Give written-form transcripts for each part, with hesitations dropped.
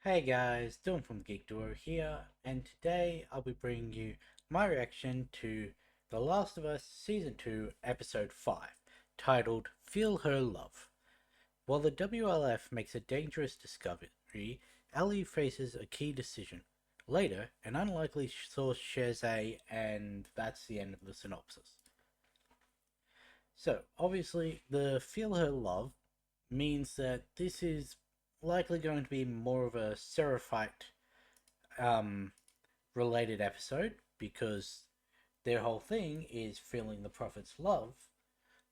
Hey guys, Dylan from Geek Duo here, and today I'll be bringing you my reaction to The Last of Us Season 2, Episode 5, titled Feel Her Love. While the WLF makes a dangerous discovery, Ellie faces a key decision. Later, an unlikely source shares and that's the end of the synopsis. So, obviously, the Feel Her Love means that this is likely going to be more of a Seraphite um, related episode because their whole thing is feeling the prophet's love.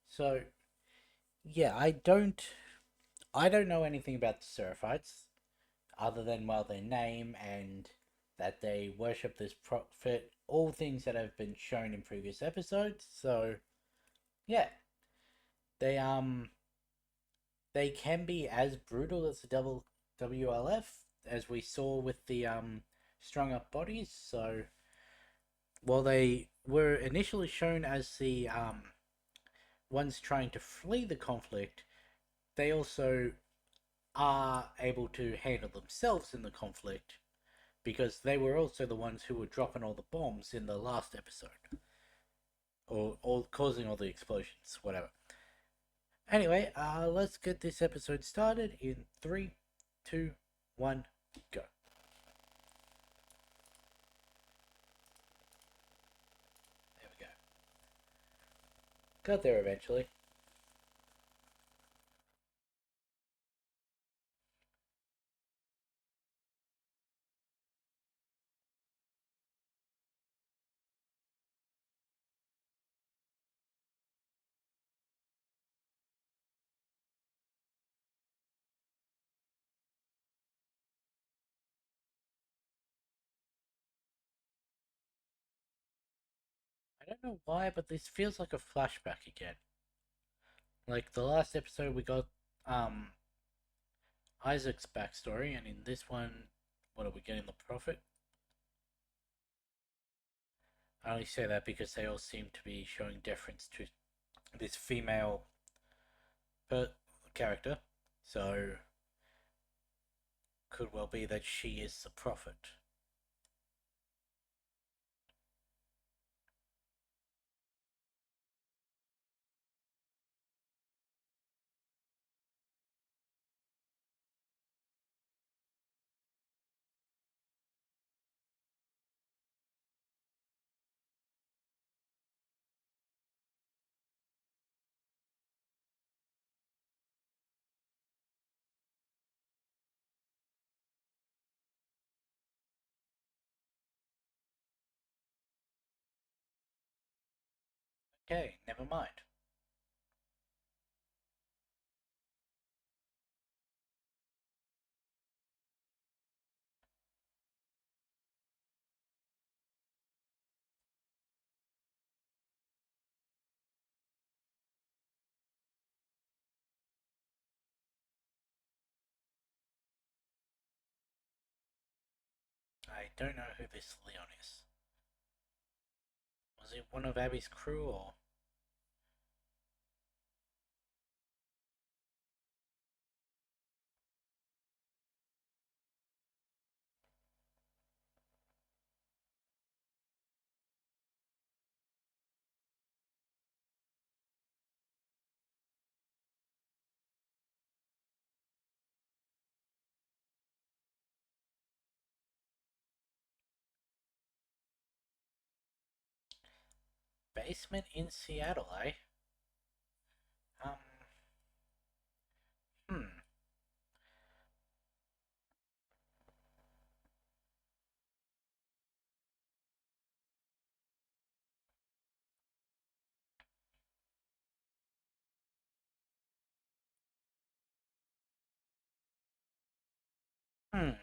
So yeah, I don't know anything about the Seraphites other than their name and that they worship this prophet, all things that have been shown in previous episodes. So yeah, they they can be as brutal as the WLF as we saw with the strung up bodies. So while they were initially shown as the ones trying to flee the conflict, they also are able to handle themselves in the conflict because they were also the ones who were dropping all the bombs in the last episode or causing all the explosions, whatever. Anyway, let's get this episode started in three, two, one, go. There we go. Got there eventually. I don't know why, but this feels like a flashback again. Like the last episode, we got um Isaac's backstory, and in this one, what are we getting? The Prophet? I only say that because they all seem to be showing deference to this female per- character, so could well be that she is the Prophet. Okay, never mind. I don't know who this Leon is. Was it one of Abby's crew or? Basement in Seattle, eh? Um, hmm. Hmm.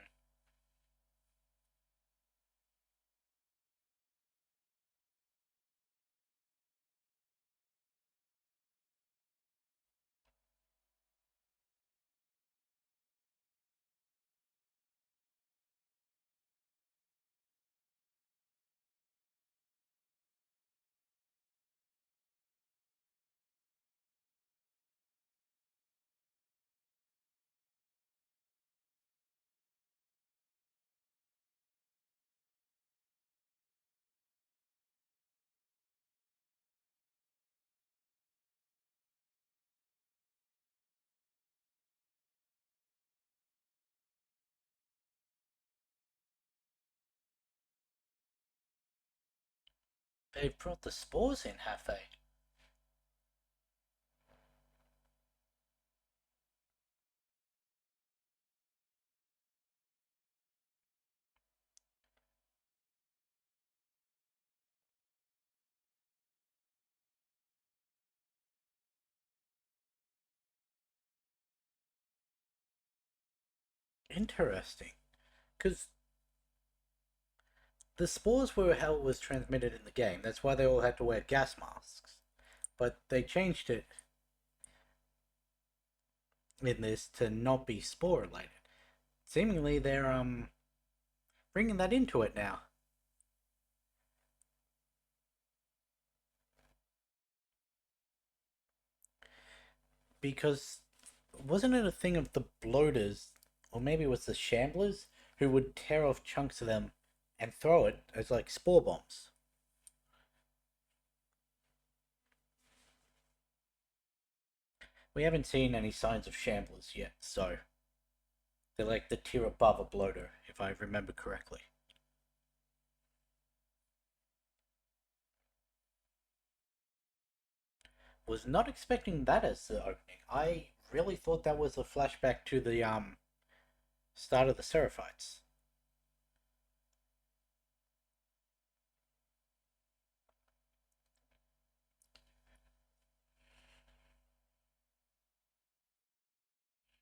They've brought the spores in, have they? Interesting. Because the spores were how it was transmitted in the game. That's why they all had to wear gas masks. But they changed it in this to not be spore related. Seemingly, they're bringing that into it now. Because wasn't it a thing of the bloaters, or maybe it was the shamblers, who would tear off chunks of them and throw it as like spore bombs? We haven't seen any signs of shamblers yet, so they're like the tier above a bloater, if I remember correctly. Was not expecting that as the opening. I really thought that was a flashback to the start of the Seraphites.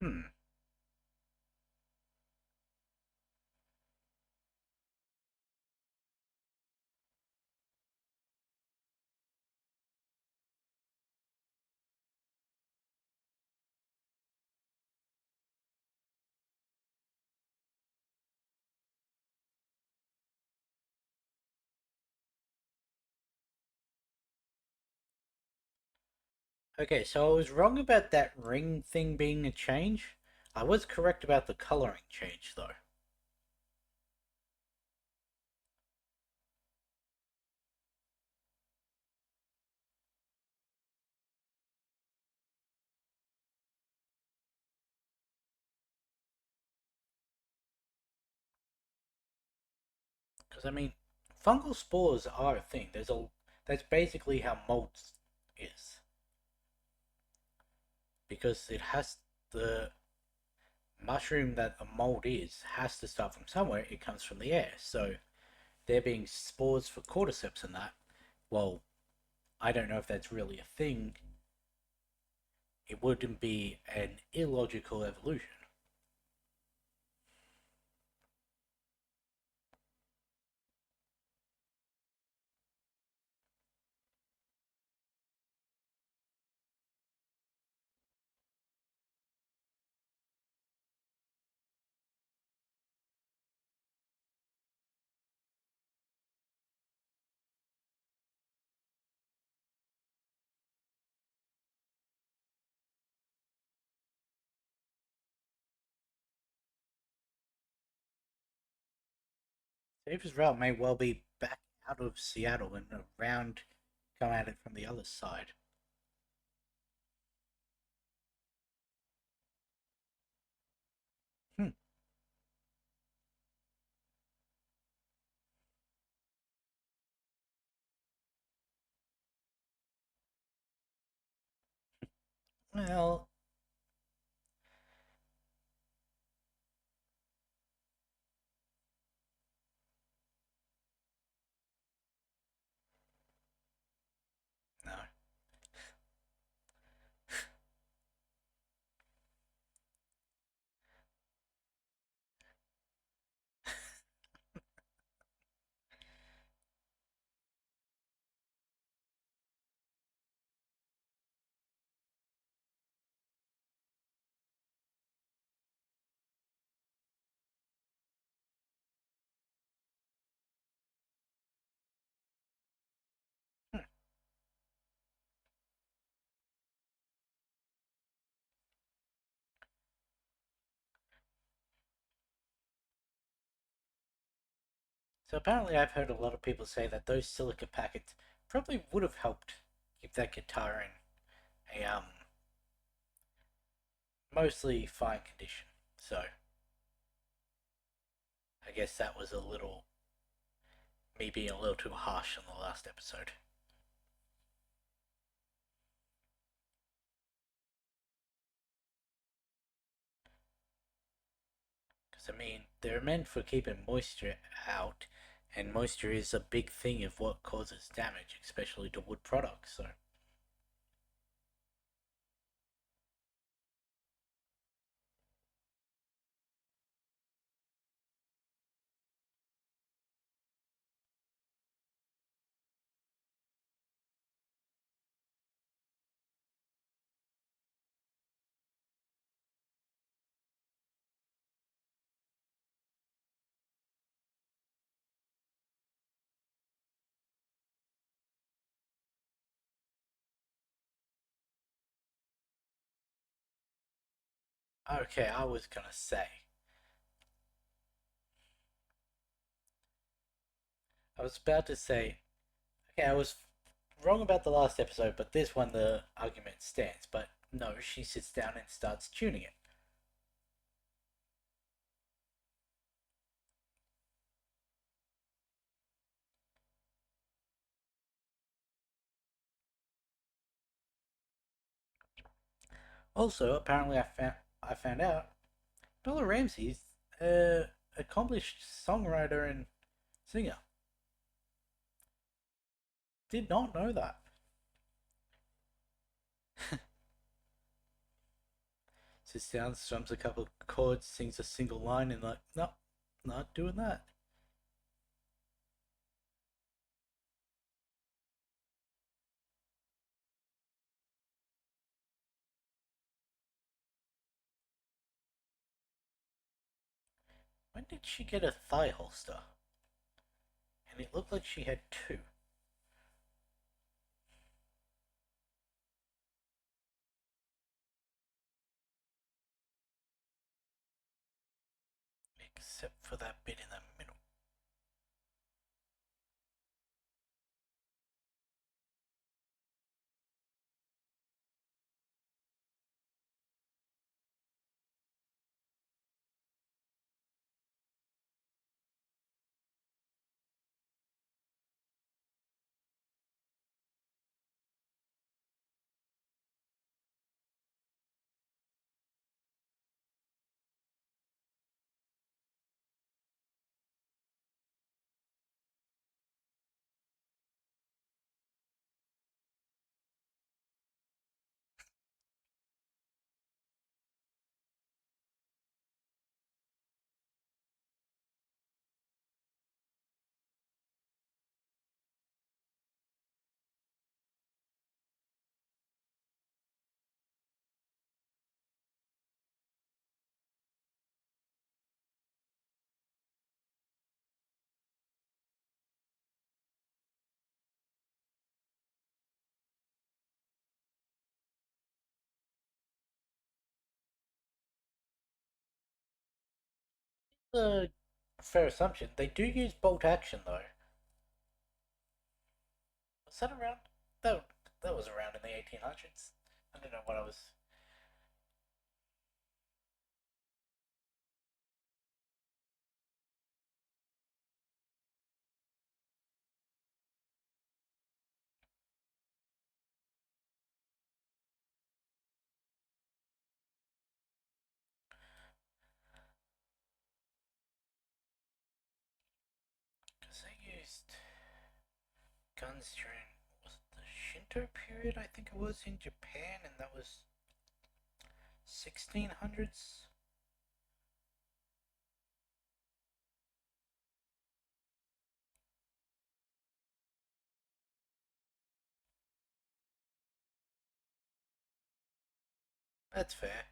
Hmm. Okay, so I was wrong about that ring thing being a change. I was correct about the coloring change, though. Because I mean, fungal spores are a thing. That's basically how mold is, because it has the mushroom that a mold is has to start from somewhere. It comes from the air, so there being spores for cordyceps and that. Well, I don't know if that's really a thing. It wouldn't be an illogical evolution. Davis Route may well be back out of Seattle and around, come at it from the other side. Hmm. Well, no. Hmm. So apparently, I've heard a lot of people say that those silica packets probably would have helped keep that guitar in a mostly fine condition. So I guess that was a little me being a little too harsh on the last episode. Because, I mean, they're meant for keeping moisture out, and moisture is a big thing of what causes damage, especially to wood products, so. Okay, I was gonna say. I was about to say, okay, I was wrong about the last episode, but this one the argument stands. But no, she sits down and starts tuning it. Also, apparently, I found out Bella Ramsey's an accomplished songwriter and singer. Did not know that. Sits down, strums a couple of chords, sings a single line, and like, no, not doing that. When did she get a thigh holster? And it looked like she had two. Except for that bit in the middle. A fair assumption. They do use bolt action though. Was that around? That that was around in the 1800s. I don't know what I was. Because they used guns during, was it the Shinto period? I think it was in Japan, and that was 1600s. That's fair.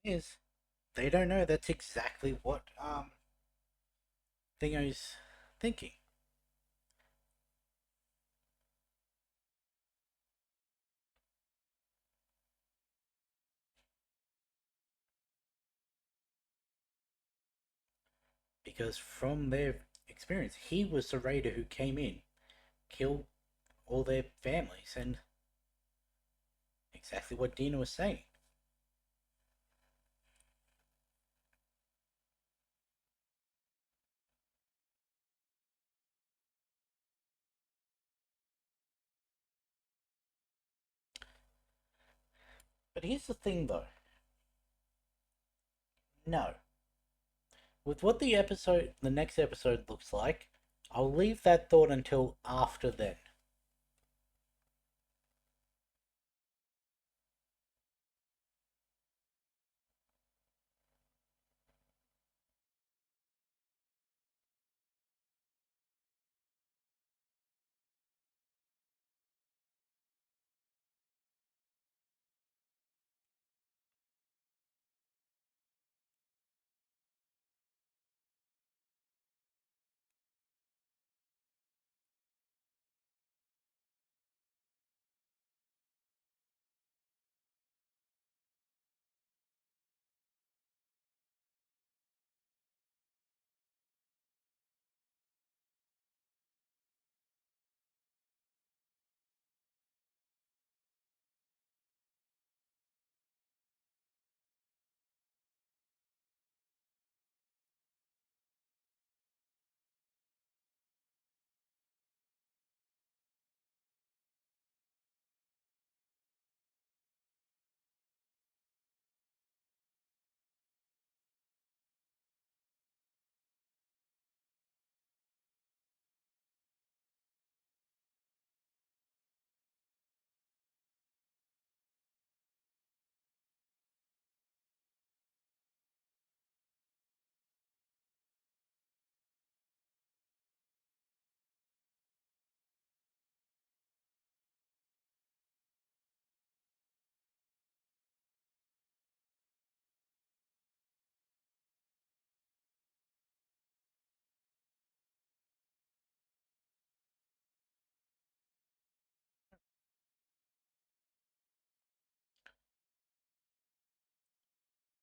is they don't know that's exactly what Thingo's thinking. Because from their experience, he was the raider who came in, killed all their families, and exactly what Dina was saying. But here's the thing though. No. With what the next episode looks like, I'll leave that thought until after then.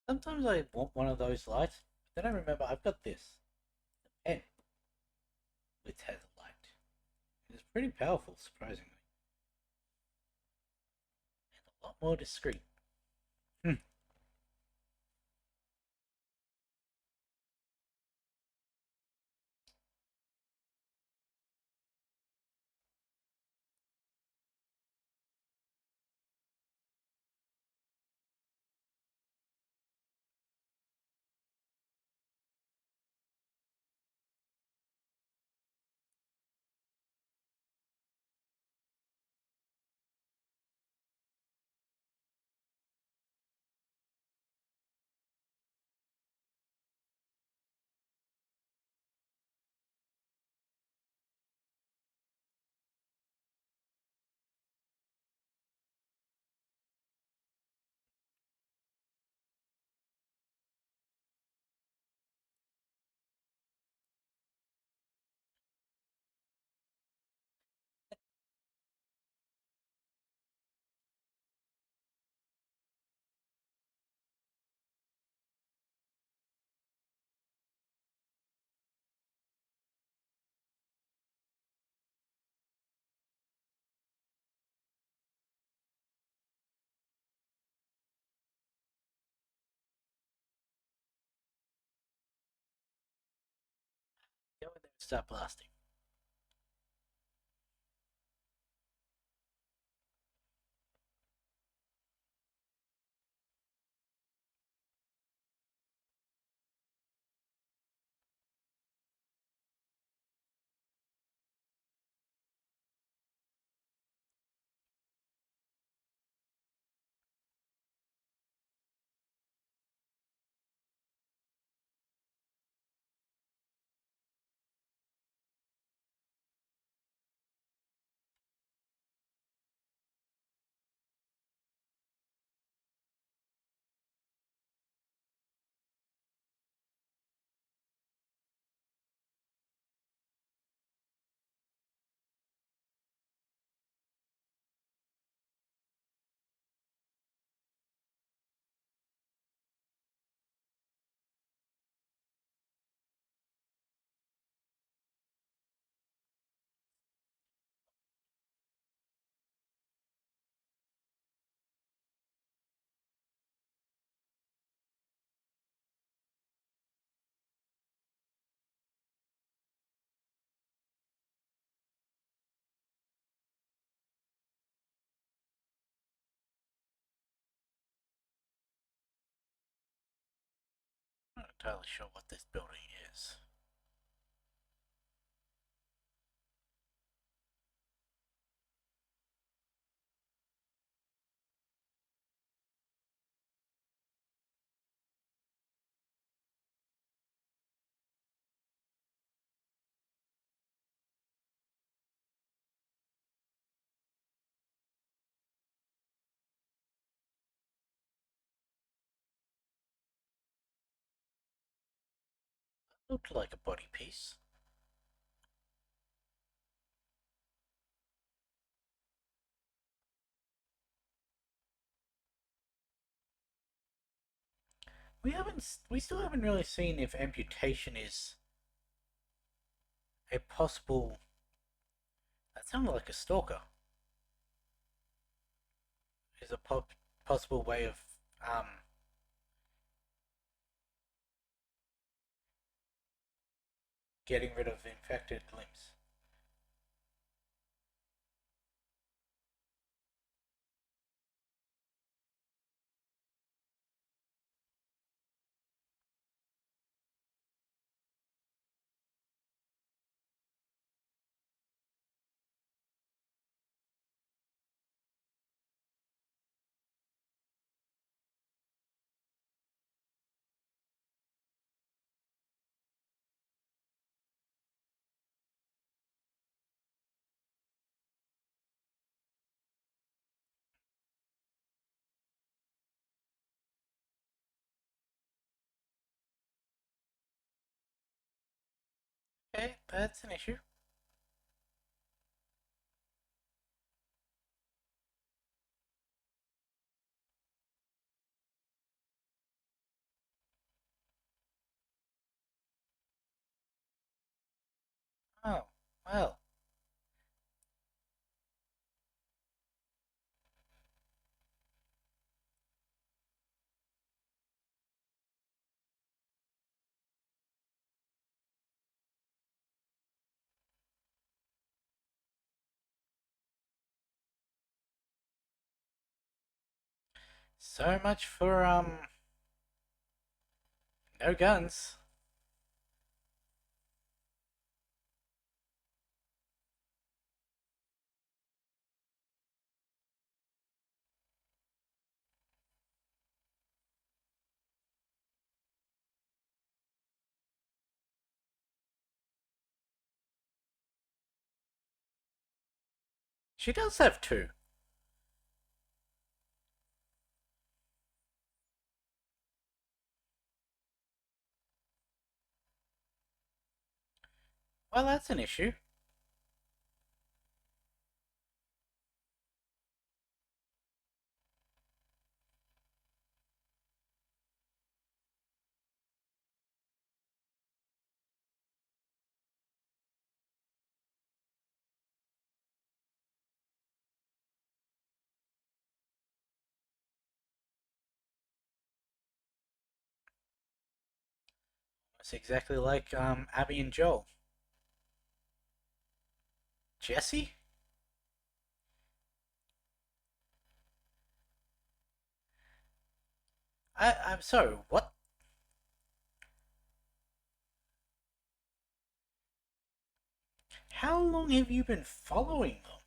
Sometimes I want one of those lights, but then I remember I've got this pen with tether light. It's pretty powerful, surprisingly, and a lot more discreet. Hmm. Go in there and start blasting. entirely sure what this building is. Looked like a body piece. We still haven't really seen if amputation is a possible. That sounded like a stalker. Is a possible way of um getting rid of infected limbs. Okay, that's an issue. Oh, well. So much for no guns. She does have two. Well, that's an issue. It's exactly like Abby and Joel. Jesse? I'm sorry. What? How long have you been following them?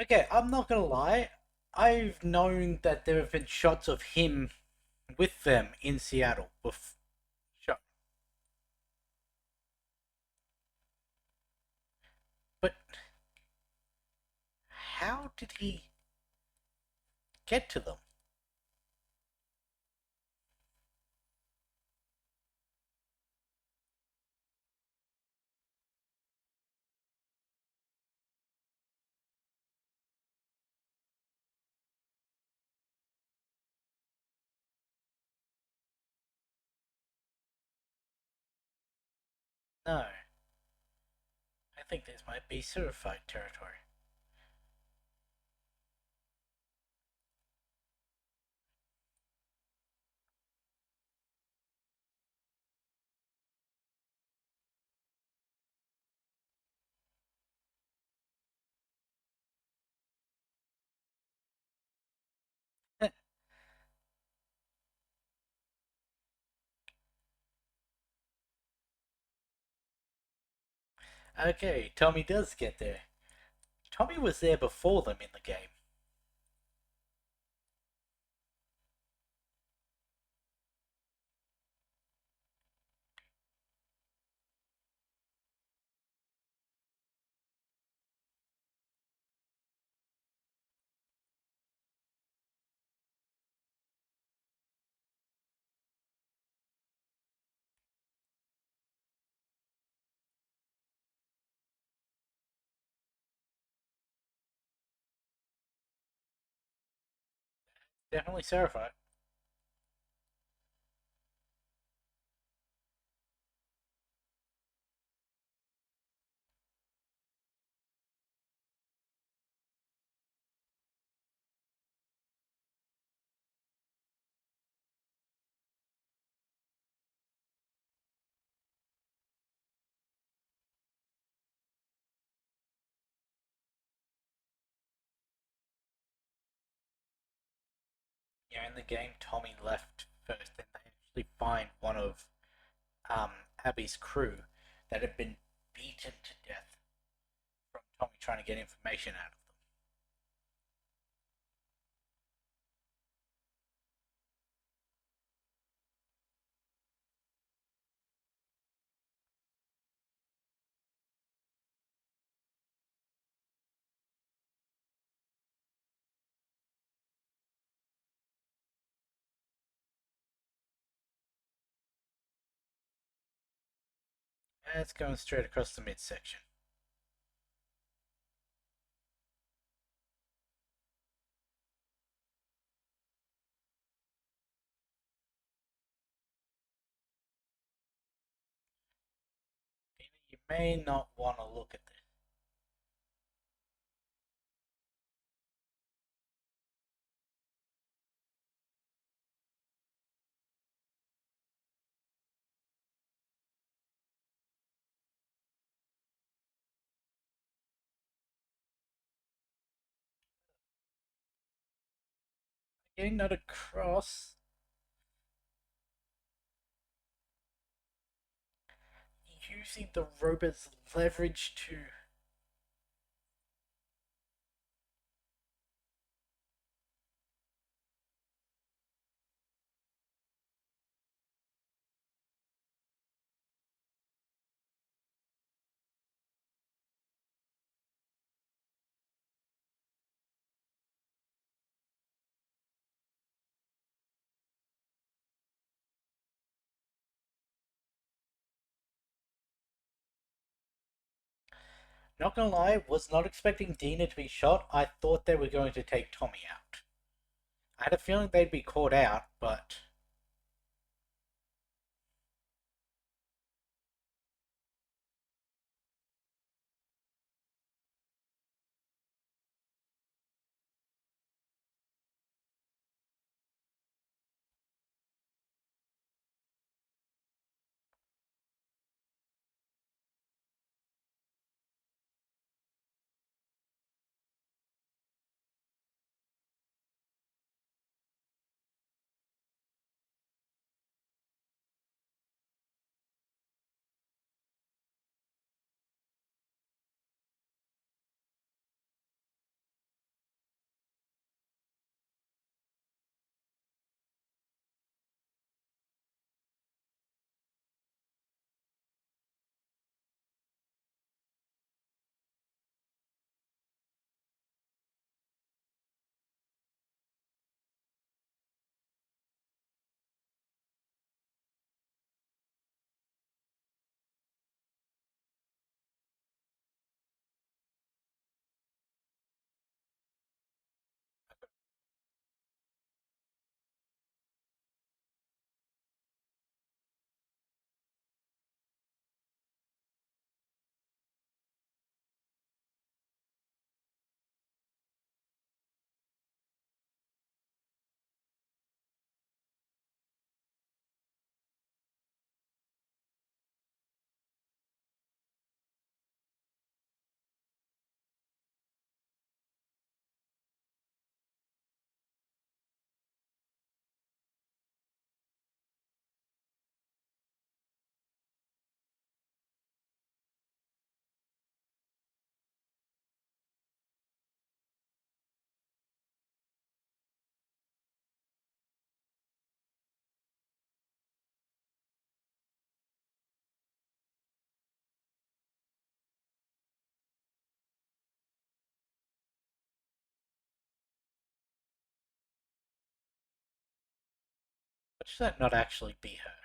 Okay, I'm not gonna lie. I've known that there have been shots of him with them in Seattle. But how did he get to them? No, I think this might be certified territory. Okay, Tommy does get there. Tommy was there before them in the game. Definitely Seraphite. Yeah, in the game, Tommy left first, and they actually find one of Abby's crew that had been beaten to death from Tommy trying to get information out of them. And it's going straight across the midsection. You may not want to look at this. Getting that across, using the robot's leverage to. Not gonna lie, was not expecting Dina to be shot. I thought they were going to take Tommy out. I had a feeling they'd be caught out, but But should that not actually be her?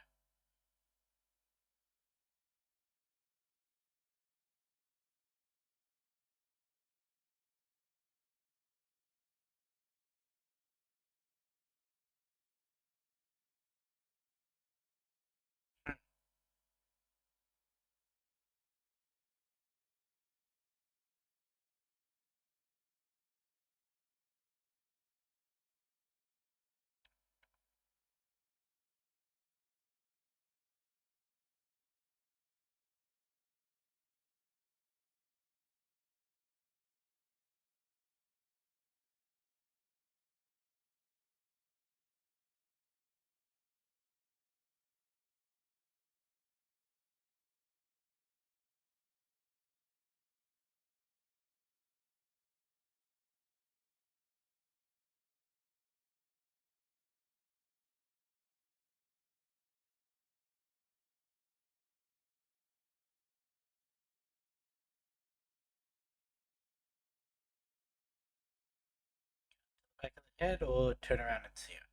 Back of the head or turn around and see her?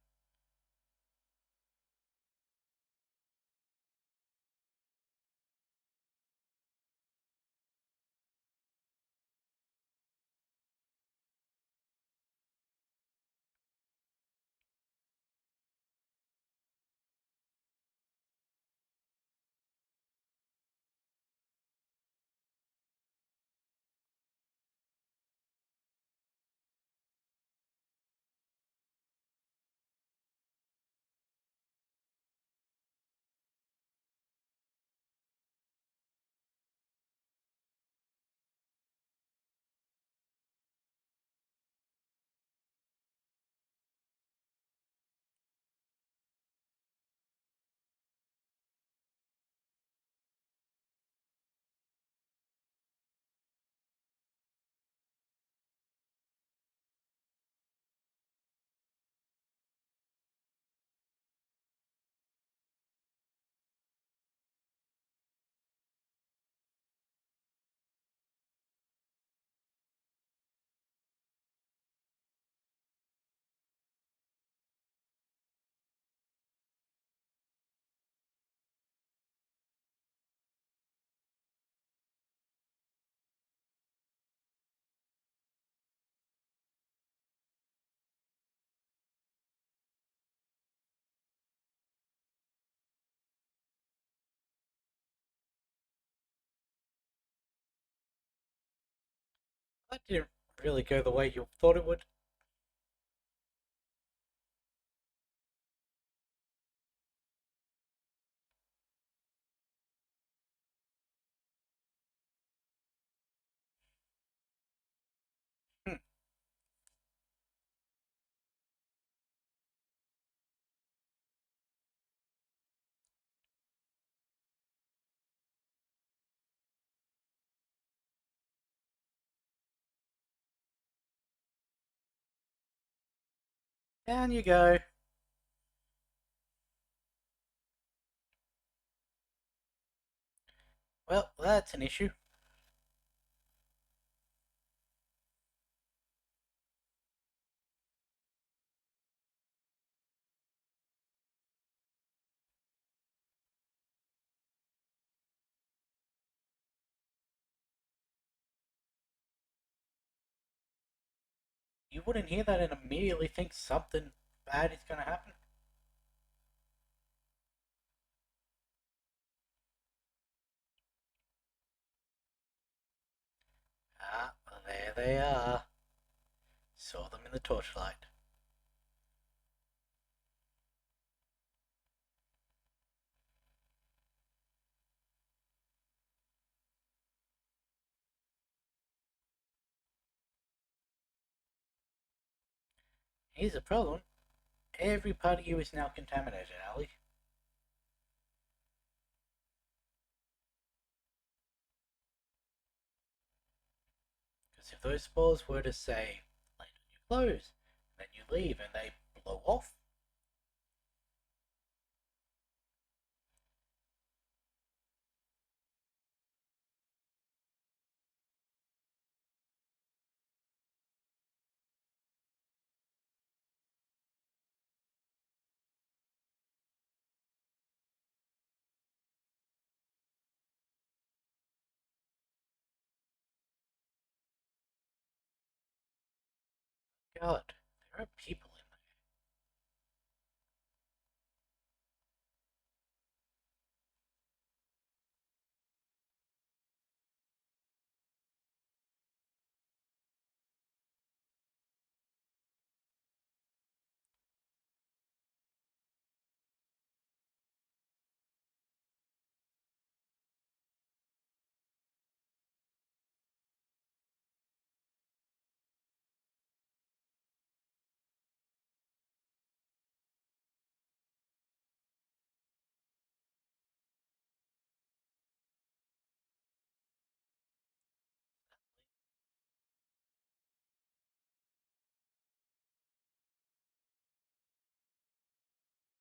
That didn't really go the way you thought it would. Hmm. Down you go. Well, that's an issue. You wouldn't hear that and immediately think something bad is going to happen. Ah, there they are. Saw them in the torchlight. Here's the problem. Every part of you is now contaminated, Ali. Because if those spores were to say, land on your clothes, then you leave and they blow off, God, there are people in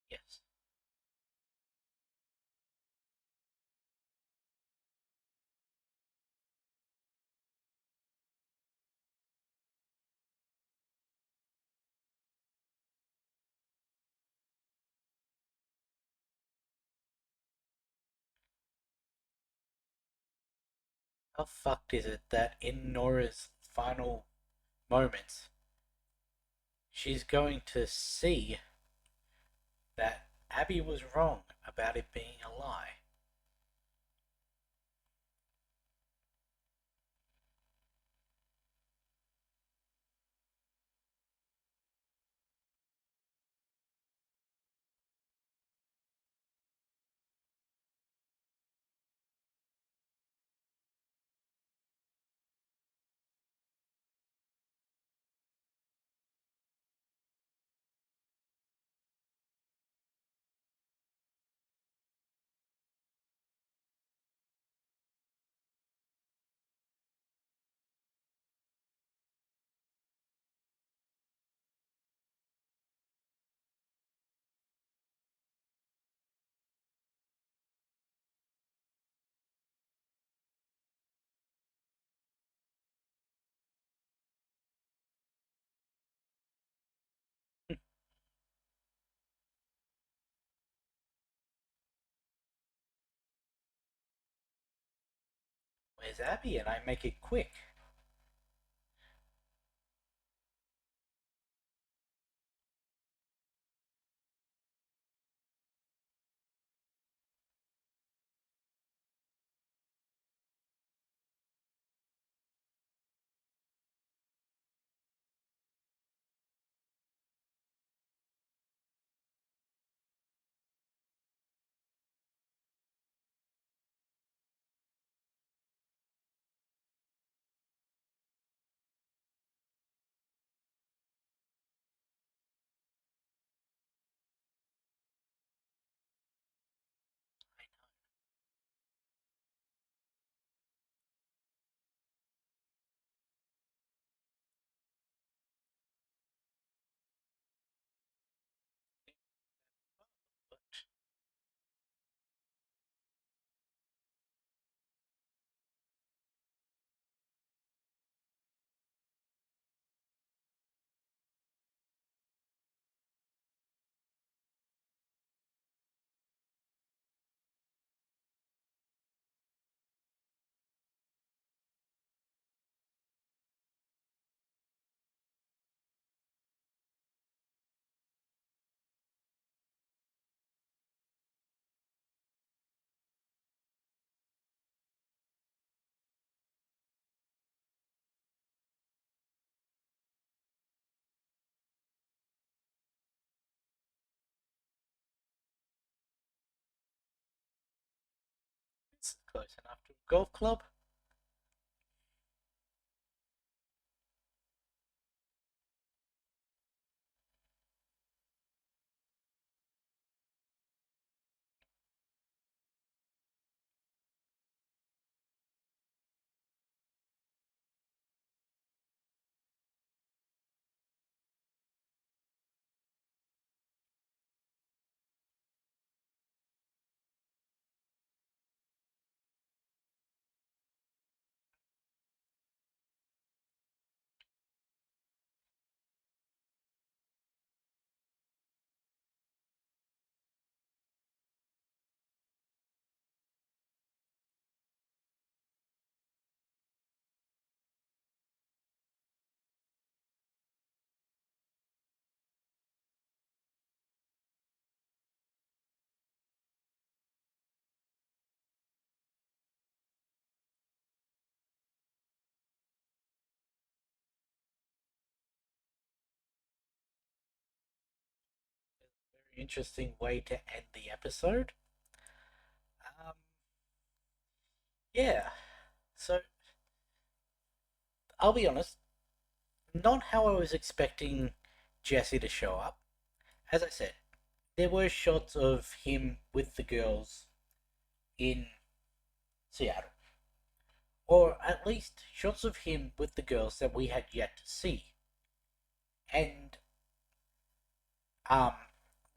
there. Yes. How fucked is it that in Nora's final moments, she's going to see that Abby was wrong about it being a lie? Where's Abby? And I make it quick. But it's close enough to a golf club. interesting way to end the episode. Um, yeah. So I'll be honest, not how I was expecting Jesse to show up. As I said, there were shots of him with the girls in Seattle, or at least shots of him with the girls that we had yet to see. And um,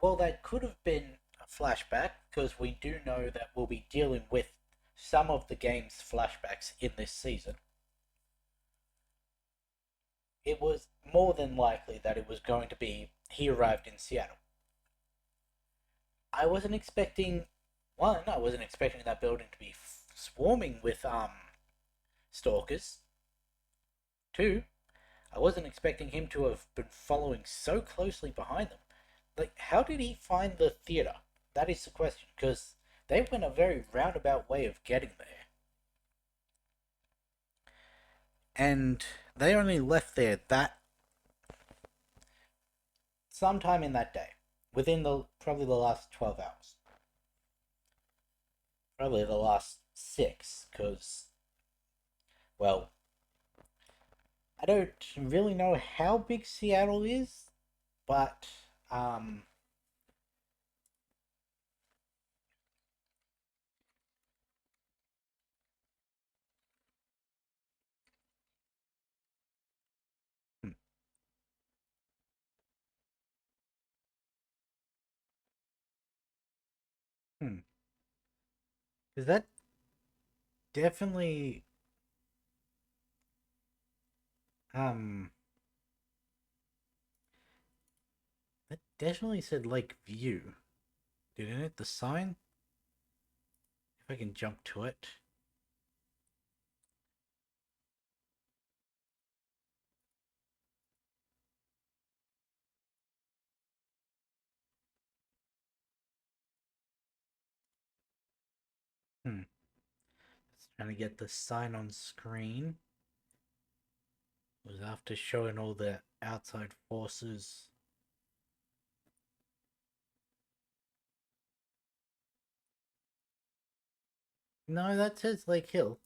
well, that could have been a flashback because we do know that we'll be dealing with some of the game's flashbacks in this season. It was more than likely that it was going to be he arrived in Seattle. I wasn't expecting one. I wasn't expecting that building to be swarming with stalkers. Two, I wasn't expecting him to have been following so closely behind them. Like, how did he find the theater? That is the question, because they went a very roundabout way of getting there. And they only left there that sometime in that day, within the probably the last 12 hours. Probably the last 6, because, well, I don't really know how big Seattle is, but, hmm, hmm. Because definitely, um, that definitely said Lake View, didn't it? The sign? If I can jump to it. Hmm. Just trying to get the sign on screen. It was after showing all the outside forces. No, that says Lake Hill.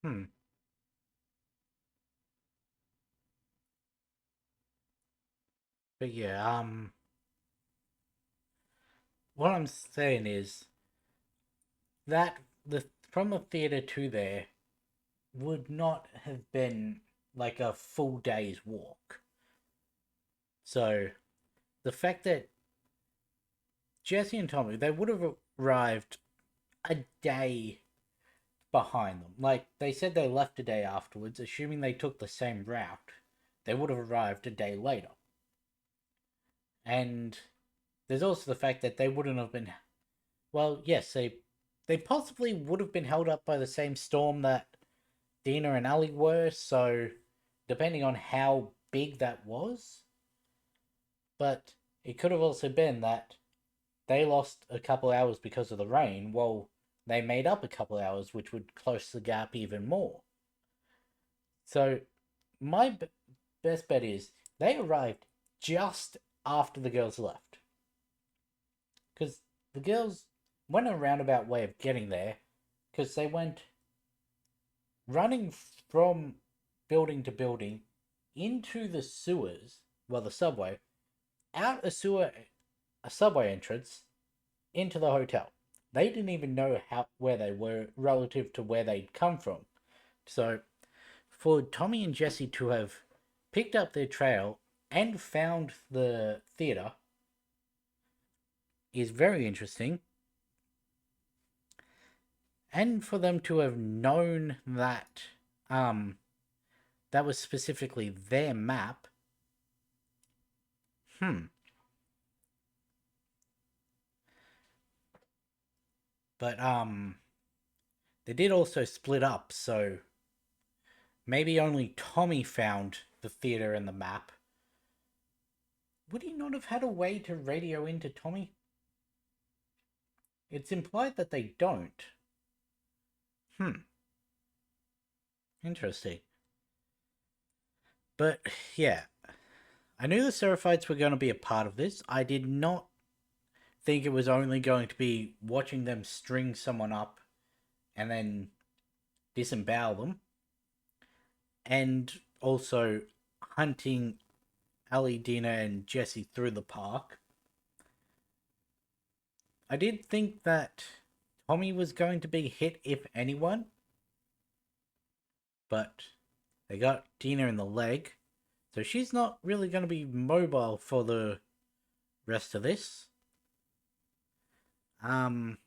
Hmm. But yeah, what I'm saying is that the from the theater to there would not have been like a full day's walk. So the fact that Jesse and Tommy they would have arrived a day behind them. Like they said they left a day afterwards, assuming they took the same route, they would have arrived a day later. And there's also the fact that they wouldn't have been well, yes, they possibly would have been held up by the same storm that Dina and Ali were, so depending on how big that was, but it could have also been that they lost a couple hours because of the rain, while they made up a couple hours, which would close the gap even more. So, my best bet is they arrived just after the girls left. Because the girls went a roundabout way of getting there, because they went running from building to building into the sewers, well, the subway, out a subway entrance into the hotel. They didn't even know where they were relative to where they'd come from. So, for Tommy and Jesse to have picked up their trail and found the theater is very interesting. And for them to have known that that was specifically their map. Hmm. But they did also split up, so maybe only Tommy found the theater and the map. Would he not have had a way to radio into Tommy? It's implied that they don't. Hmm, interesting. But yeah, I knew the Seraphites were going to be a part of this. I did not think it was only going to be watching them string someone up and then disembowel them, and also hunting Ali, Dina, and Jesse through the park. I did think that Tommy was going to be hit, if anyone, but they got Dina in the leg, so she's not really going to be mobile for the rest of this. Um,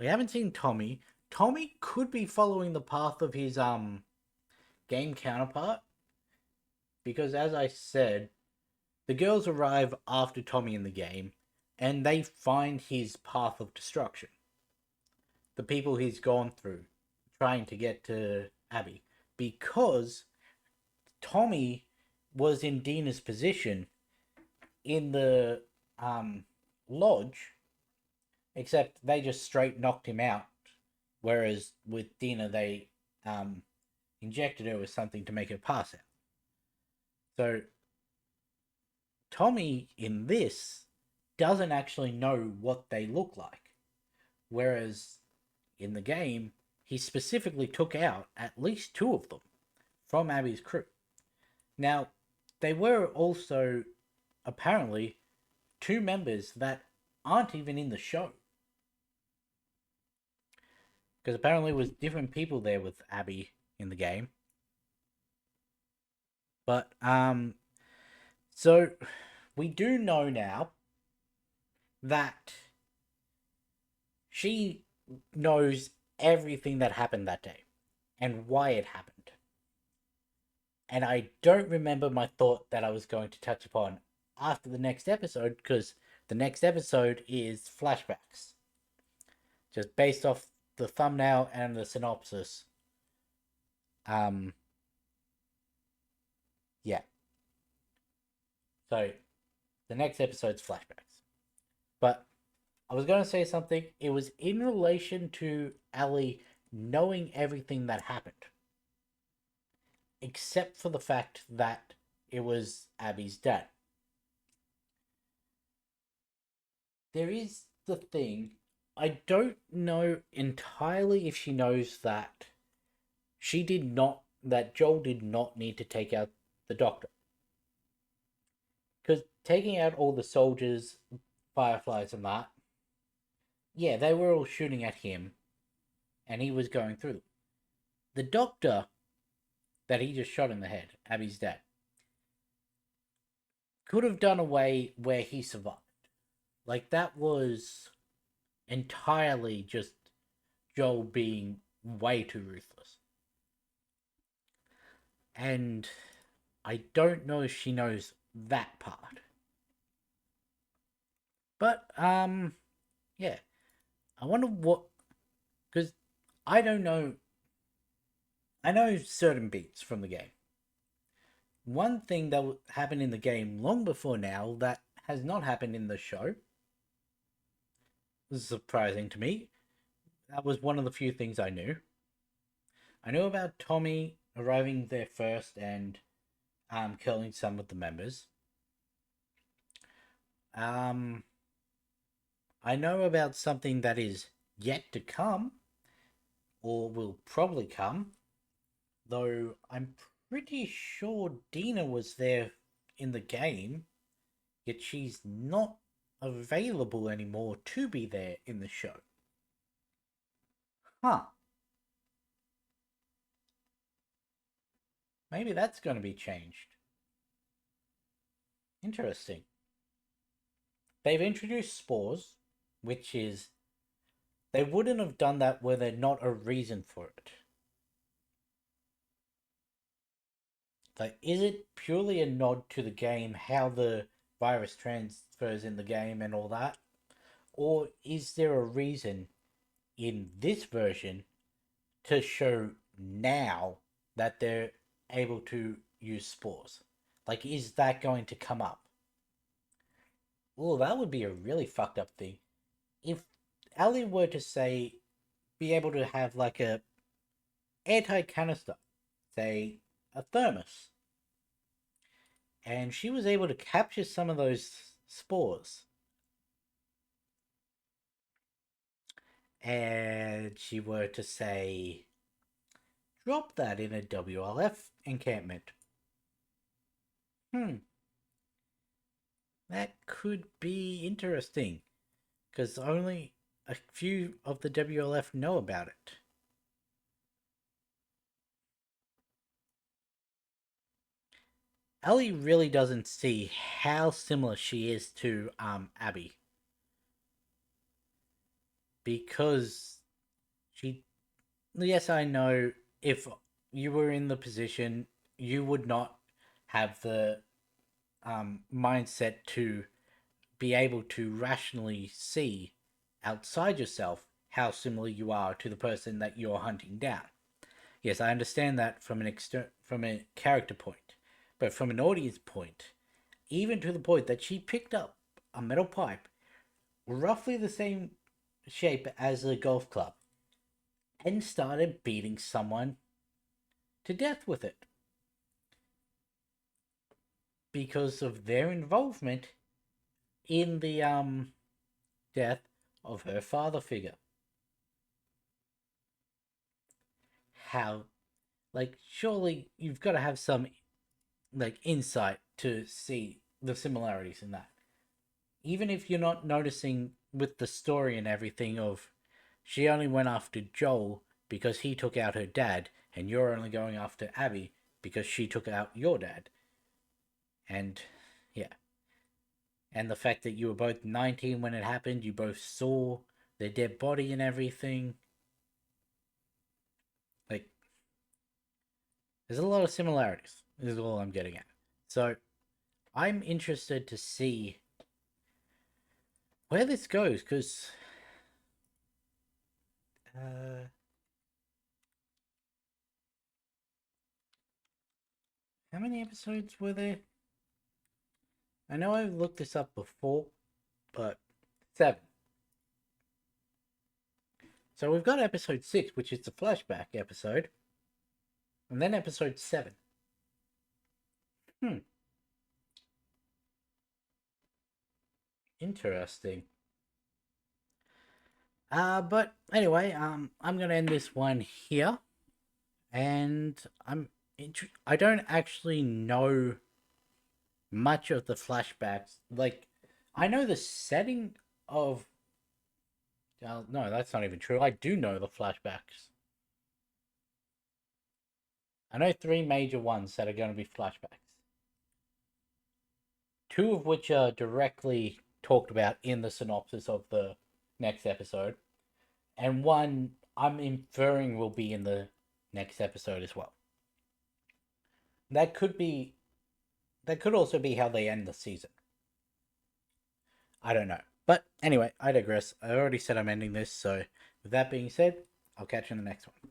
we haven't seen Tommy. Tommy could be following the path of his game counterpart, because as I said, the girls arrive after Tommy in the game, and they find his path of destruction. The people he's gone through, trying to get to Abby, because Tommy was in Dina's position in the lodge, except they just straight knocked him out. Whereas with Dina, they injected her with something to make her pass out. So Tommy in this doesn't actually know what they look like. Whereas in the game, he specifically took out at least two of them from Abby's crew. Now, they were also apparently two members that aren't even in the show. Because apparently it was different people there with Abby in the game. But so we do know now that she knows everything that happened that day and why it happened. And I don't remember my thought that I was going to touch upon after the next episode, because the next episode is flashbacks. Just based off the thumbnail and the synopsis. Yeah. So the next episode's flashbacks. But I was going to say something. It was in relation to Ali knowing everything that happened, except for the fact that it was Abby's dad. There is the thing. I don't know entirely if she knows that that Joel did not need to take out the doctor. Because taking out all the soldiers, fireflies, and that, yeah, they were all shooting at him, and he was going through them. The doctor that he just shot in the head, Abby's dad, could have done a way where he survived. Like, that was entirely just Joel being way too ruthless. And I don't know if she knows that part. But, yeah. I wonder what. Because I don't know. I know certain beats from the game. One thing that happened in the game long before now that has not happened in the show. This is surprising to me. That was one of the few things I knew. I knew about Tommy arriving there first and killing some of the members. I know about something that is yet to come, or will probably come, though I'm pretty sure Dina was there in the game, yet she's not available anymore to be there in the show. Huh. Maybe that's going to be changed. Interesting. They've introduced spores, which is. They wouldn't have done that were there not a reason for it. Like, is it purely a nod to the game, how the virus transfers in the game and all that? Or is there a reason in this version to show now that they're able to use spores? Like, is that going to come up? Oh, that would be a really fucked up thing. If Ali were to say, be able to have like a airtight canister, say a thermos, and she was able to capture some of those spores, and she were to say, drop that in a WLF encampment. Hmm, that could be interesting, because only a few of the WLF know about it. Ellie really doesn't see how similar she is to Abby, because she, yes, I know, if you were in the position, you would not have the mindset to be able to rationally see outside yourself how similar you are to the person that you're hunting down. Yes, I understand that from from a character point, but from an audience point, even to the point that she picked up a metal pipe roughly the same shape as a golf club and started beating someone to death with it because of their involvement in the death of her father figure. How, like, surely you've got to have some like insight to see the similarities in that. Even if you're not noticing with the story and everything of she only went after Joel because he took out her dad, and you're only going after Abby because she took out your dad. And yeah, and the fact that you were both 19 when it happened, you both saw their dead body and everything. Like, there's a lot of similarities, is all I'm getting at. So, I'm interested to see where this goes, because uh, how many episodes were there? I know I've looked this up before, but 7. So we've got episode 6, which is the flashback episode, and then episode 7. Hmm, interesting. But anyway, I'm gonna end this one here, and I don't actually know much of the flashbacks. Like, I know the setting of. No, that's not even true. I do know the flashbacks. I know 3 major ones that are going to be flashbacks. 2 of which are directly talked about in the synopsis of the next episode, and 1 I'm inferring will be in the next episode as well. That could be. That could also be how they end the season. I don't know. But anyway, I digress. I already said I'm ending this, so with that being said, I'll catch you in the next one.